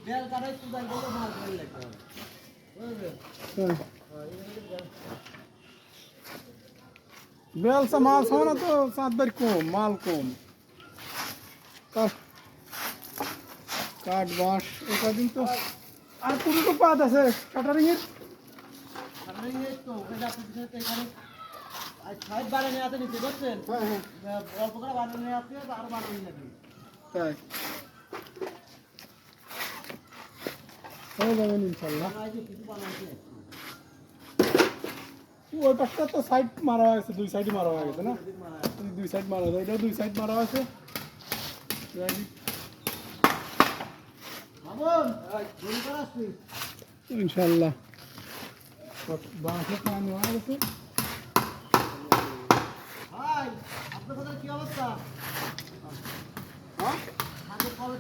Bell কাটাই কুদাল বলে মাল ফেল লাগবে বুঝলেন বেলসা মাল সামানা তো চাঁদবার কম মাল কম কাঠ বাঁশ কদিন তো আর পুরো তো পাত আছে কাটারিং এর তো ওখানে আপনি এখানে সাইড বাড়ে নিয়ে আসতে নিতে বুঝছেন অল্প করে বাড়ে নিয়ে আসতে আর বাড়ে নিয়ে লাগবে তাই হয়ে যাবেন ইনশাল্লাহ কিছু বানাইছে ওই পাশটা তো সাইড মারা হয়ে গেছে দুই সাইডই মারা হয়ে গেছে না দুই সাইড মারা হয়েছে এটাও দুই সাইড মারা হয়েছে ইনশাল্লাহ বাঁশের পানি হয়ে গেছে ভাই আপনার কি অবস্থা? হ্যাঁ কবে